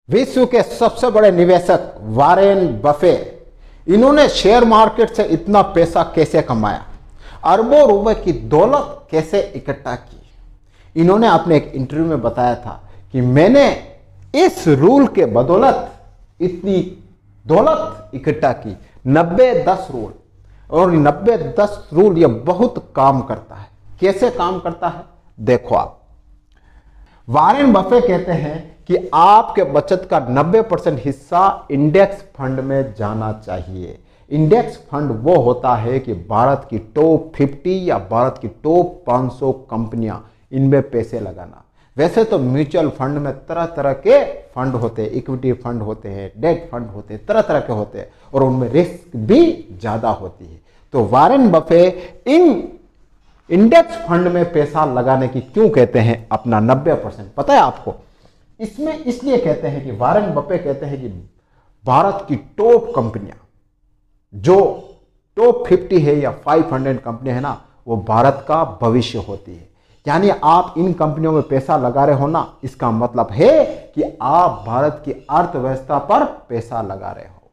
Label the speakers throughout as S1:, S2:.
S1: विश्व के सबसे बड़े निवेशक वॉरेन बफे, इन्होंने शेयर मार्केट से इतना पैसा कैसे कमाया, अरबों रुपए की दौलत कैसे इकट्ठा की। इन्होंने अपने एक इंटरव्यू में बताया था कि मैंने इस रूल के बदौलत इतनी दौलत इकट्ठा की, 90-10 रूल। और 90-10 रूल ये बहुत काम करता है। कैसे काम करता है देखो आप। वॉरेन बफे कहते हैं कि आपके बचत का 90% हिस्सा इंडेक्स फंड में जाना चाहिए। इंडेक्स फंड वो होता है कि भारत की टॉप 50 या भारत की टॉप 500 कंपनियां, इनमें पैसे लगाना। वैसे तो म्यूचुअल फंड में तरह तरह के फंड होते हैं, इक्विटी फंड होते हैं, डेट फंड होते हैं, तरह तरह के होते हैं और उनमें रिस्क भी ज्यादा होती है। तो वॉरेन बफे इन इंडेक्स फंड में पैसा लगाने की क्यों कहते हैं अपना 90%? पता है आपको? इसमें इसलिए कहते हैं कि वॉरेन बफे कहते हैं कि भारत की टॉप कंपनियां, जो टॉप 50 है या 500 कंपनियां है ना, वो भारत का भविष्य होती है। यानी आप इन कंपनियों में पैसा लगा रहे हो ना, इसका मतलब है कि आप भारत की अर्थव्यवस्था पर पैसा लगा रहे हो।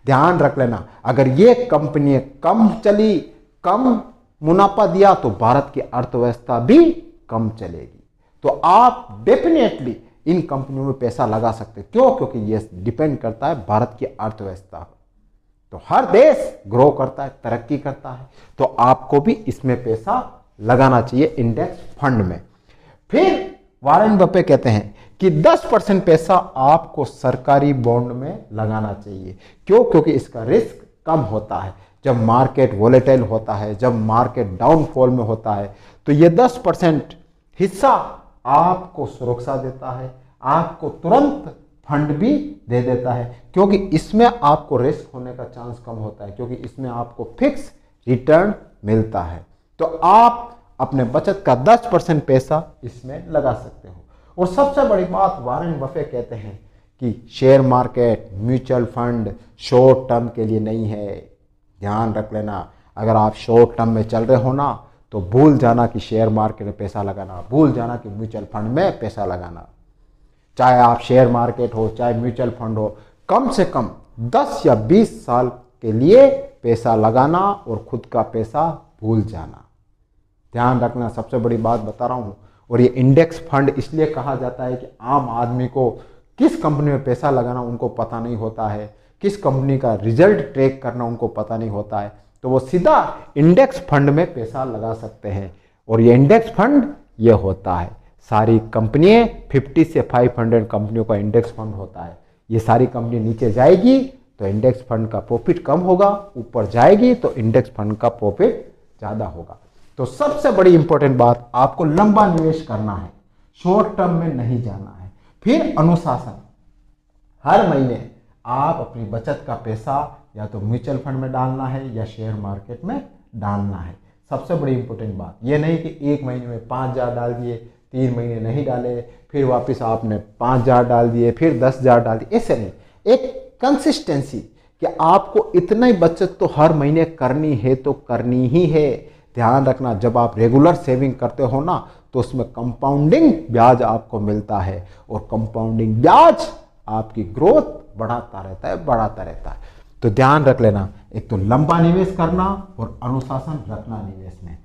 S1: ध्यान रख लेना, अगर ये कंपनी कम चली, कम मुनाफा दिया, तो भारत की अर्थव्यवस्था भी कम चलेगी। तो आप डेफिनेटली इन कंपनियों में पैसा लगा सकते हैं। क्यों? क्योंकि ये डिपेंड करता है भारत की अर्थव्यवस्था पर। तो हर देश ग्रो करता है, तरक्की करता है, तो आपको भी इसमें पैसा लगाना चाहिए इंडेक्स फंड में। फिर वॉरेन बफे कहते हैं कि 10% पैसा आपको सरकारी बॉन्ड में लगाना चाहिए। क्यों? क्योंकि इसका रिस्क कम होता है। जब मार्केट वोलेटाइल होता है, जब मार्केट डाउनफॉल में होता है, तो ये 10% हिस्सा आपको सुरक्षा देता है, आपको तुरंत फंड भी दे देता है, क्योंकि इसमें आपको रिस्क होने का चांस कम होता है, क्योंकि इसमें आपको फिक्स रिटर्न मिलता है। तो आप अपने बचत का 10% पैसा इसमें लगा सकते हो। और सबसे बड़ी बात, वॉरेन बफे कहते हैं कि share market, mutual fund short term के लिए नहीं है। ध्यान रख लेना, अगर आप शॉर्ट टर्म में चल रहे हो ना, तो भूल जाना कि शेयर मार्केट में पैसा लगाना, भूल जाना कि म्यूचुअल फंड में पैसा लगाना। चाहे आप शेयर मार्केट हो, चाहे म्यूचुअल फंड हो, कम से कम 10 या 20 साल के लिए पैसा लगाना और खुद का पैसा भूल जाना। ध्यान रखना, सबसे बड़ी बात बता रहा हूं। और ये इंडेक्स फंड इसलिए कहा जाता है कि आम आदमी को किस कंपनी में पैसा लगाना उनको पता नहीं होता है, किस कंपनी का रिजल्ट ट्रैक करना उनको पता नहीं होता है, तो वो सीधा इंडेक्स फंड में पैसा लगा सकते हैं। और ये इंडेक्स फंड ये होता है, सारी कंपनियां 50 से 500 कंपनियों का इंडेक्स फंड होता है। ये सारी कंपनी नीचे जाएगी तो इंडेक्स फंड का प्रॉफिट कम होगा, ऊपर जाएगी तो इंडेक्स फंड का प्रॉफिट ज्यादा होगा। तो सबसे बड़ी इंपॉर्टेंट बात, आपको लंबा निवेश करना है, शॉर्ट टर्म में नहीं जाना है। फिर अनुशासन, हर महीने आप अपनी बचत का पैसा या तो म्यूचुअल फंड में डालना है या शेयर मार्केट में डालना है। सबसे बड़ी इंपॉर्टेंट बात ये नहीं कि एक महीने में 5,000 डाल दिए, 3 महीने नहीं डाले, फिर वापस आपने 5,000 डाल दिए, फिर 10,000 डाल दिए, ऐसे नहीं। एक कंसिस्टेंसी कि आपको इतना ही बचत तो हर महीने करनी है तो करनी ही है। ध्यान रखना, जब आप रेगुलर सेविंग करते हो ना, तो उसमें कंपाउंडिंग ब्याज आपको मिलता है और कंपाउंडिंग ब्याज आपकी ग्रोथ बढ़ाता रहता है, बढ़ाता रहता है। तो ध्यान रख लेना, एक तो लंबा निवेश करना और अनुशासन रखना निवेश में।